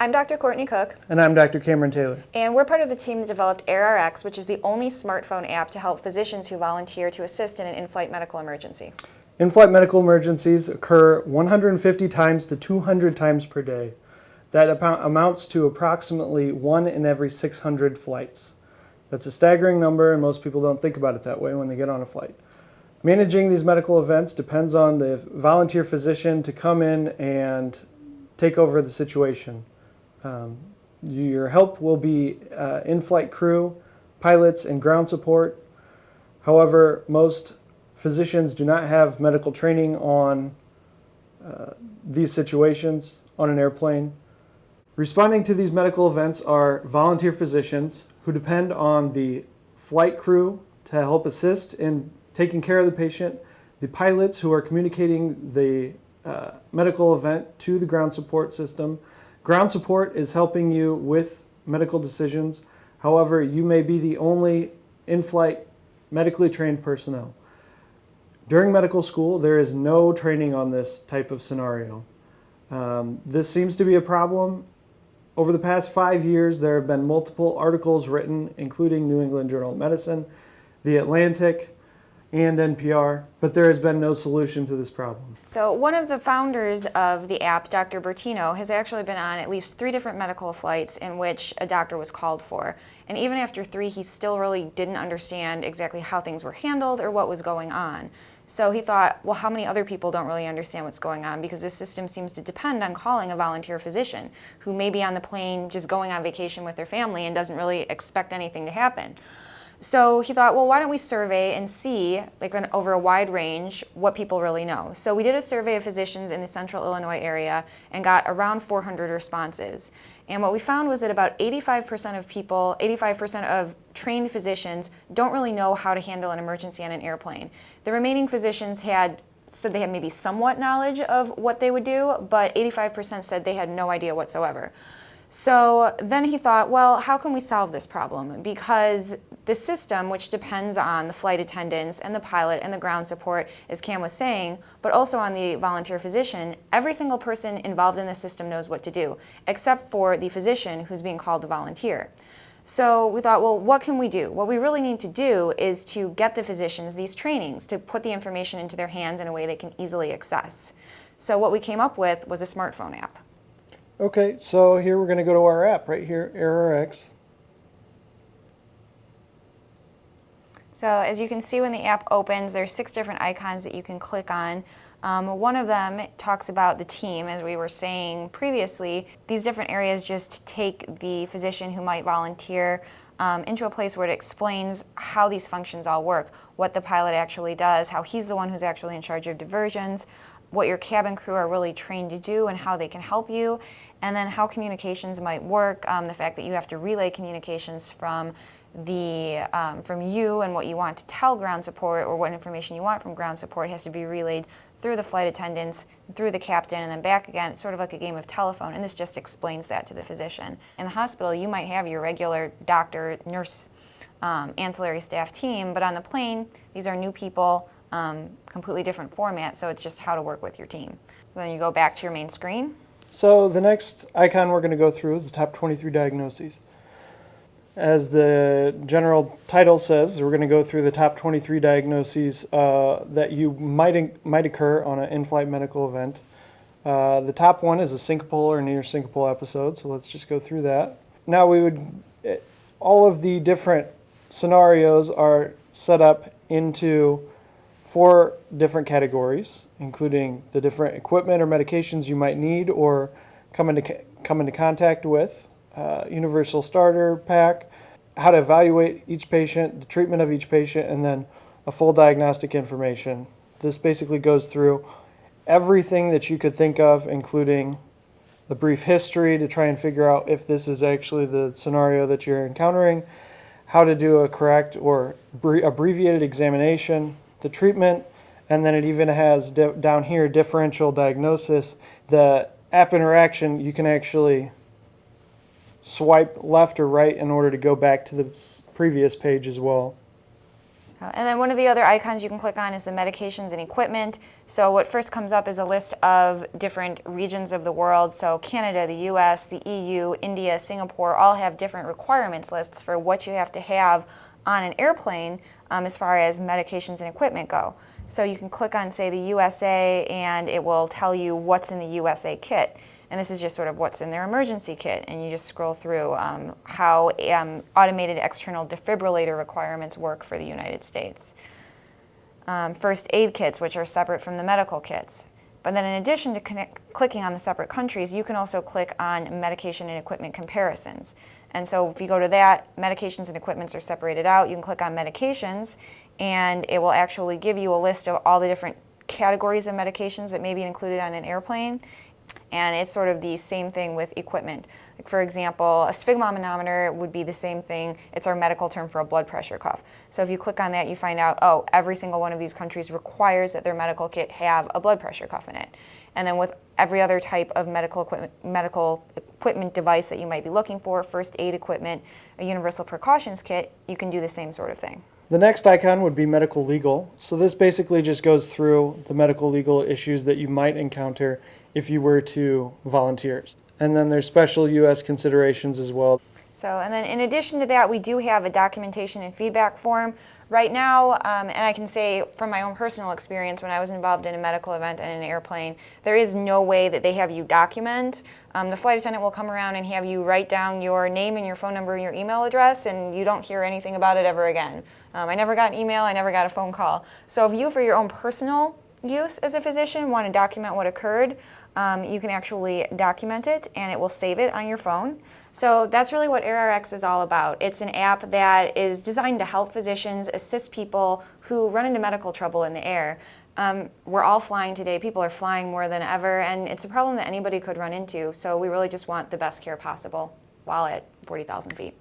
I'm Dr. Courtney Cook. And I'm Dr. Cameron Taylor. And we're part of the team that developed AirRx, which is the only smartphone app to help physicians who volunteer to assist in an in-flight medical emergency. In-flight medical emergencies occur 150 times to 200 times per day. That amounts to approximately 1 in every 600 flights. That's a staggering number, and most people don't think about it that way when they get on a flight. Managing these medical events depends on the volunteer physician to come in and take over the situation. Your help will be in-flight crew, pilots, and ground support. However, most physicians do not have medical training on these situations on an airplane. Responding to these medical events are volunteer physicians who depend on the flight crew to help assist in taking care of the patient, the pilots who are communicating the medical event to the ground support system. Ground support is helping you with medical decisions. However, you may be the only in-flight medically trained personnel. During medical school, there is no training on this type of scenario. This seems to be a problem. Over the past 5 years, there have been multiple articles written, including New England Journal of Medicine, The Atlantic, and NPR, but there has been no solution to this problem. So one of the founders of the app, Dr. Bertino, has actually been on at least 3 different medical flights in which a doctor was called for. And even after 3, he still really didn't understand exactly how things were handled or what was going on. So he thought, well, how many other people don't really understand what's going on? Because this system seems to depend on calling a volunteer physician who may be on the plane just going on vacation with their family and doesn't really expect anything to happen. So he thought, well, why don't we survey and see, over a wide range, what people really know. So we did a survey of physicians in the central Illinois area and got around 400 responses. And what we found was that about 85% of people, 85% of trained physicians don't really know how to handle an emergency on an airplane. The remaining physicians said they had maybe somewhat knowledge of what they would do, but 85% said they had no idea whatsoever. So then he thought, well, how can we solve this problem? Because the system, which depends on the flight attendants and the pilot and the ground support, as Cam was saying, but also on the volunteer physician, every single person involved in the system knows what to do, except for the physician who's being called to volunteer. So we thought, well, what can we do? What we really need to do is to get the physicians these trainings, to put the information into their hands in a way they can easily access. So what we came up with was a smartphone app. Okay, so here we're going to go to our app right here, AirRx. So as you can see when the app opens, there's 6 different icons that you can click on. One of them talks about the team, as we were saying previously. These different areas just take the physician who might volunteer into a place where it explains how these functions all work, what the pilot actually does, how he's the one who's actually in charge of diversions, what your cabin crew are really trained to do and how they can help you, and then how communications might work, the fact that you have to relay communications from you and what you want to tell ground support or what information you want from ground support has to be relayed through the flight attendants, through the captain, and then back again. It's sort of like a game of telephone, and this just explains that to the physician. In the hospital, you might have your regular doctor, nurse, ancillary staff team, but on the plane, these are new people, completely different format, so it's just how to work with your team. Then you go back to your main screen. So the next icon we're going to go through is the top 23 diagnoses. As the general title says, we're going to go through the top 23 diagnoses that you might occur on an in-flight medical event. The top one is a syncopal or near syncopal episode, so let's just go through that. Now all of the different scenarios are set up into 4 different categories, including the different equipment or medications you might need or come into contact with, universal starter pack, how to evaluate each patient, the treatment of each patient, and then a full diagnostic information. This basically goes through everything that you could think of, including the brief history to try and figure out if this is actually the scenario that you're encountering, how to do a correct or abbreviated examination, the treatment, and then it even has down here differential diagnosis. The app interaction, you can actually swipe left or right in order to go back to the previous page as well. And then one of the other icons you can click on is the medications and equipment. So what first comes up is a list of different regions of the world. So Canada, the US, the EU, India, Singapore all have different requirements lists for what you have to have on an airplane as far as medications and equipment go. So you can click on, say, the USA, and it will tell you what's in the USA kit. And this is just sort of what's in their emergency kit. And you just scroll through how automated external defibrillator requirements work for the United States. First aid kits, which are separate from the medical kits. But then in addition to clicking on the separate countries, you can also click on medication and equipment comparisons. And so if you go to that, medications and equipments are separated out. You can click on medications, and it will actually give you a list of all the different categories of medications that may be included on an airplane. And it's sort of the same thing with equipment. Like for example, a sphygmomanometer would be the same thing. It's our medical term for a blood pressure cuff. So if you click on that, you find out, oh, every single one of these countries requires that their medical kit have a blood pressure cuff in it. And then with every other type of medical equipment device that you might be looking for, first aid equipment, a universal precautions kit, you can do the same sort of thing. The next icon would be medical legal. So this basically just goes through the medical legal issues that you might encounter if you were to volunteer. And then there's special U.S. considerations as well. So, and then in addition to that, we do have a documentation and feedback form. Right now, and I can say from my own personal experience when I was involved in a medical event and an airplane, there is no way that they have you document. The flight attendant will come around and have you write down your name and your phone number and your email address, and you don't hear anything about it ever again. I never got an email, I never got a phone call. So if you, for your own personal use as a physician, want to document what occurred, you can actually document it and it will save it on your phone. So that's really what AirRx is all about. It's an app that is designed to help physicians assist people who run into medical trouble in the air. We're all flying today. People are flying more than ever, and it's a problem that anybody could run into. So we really just want the best care possible while at 40,000 feet.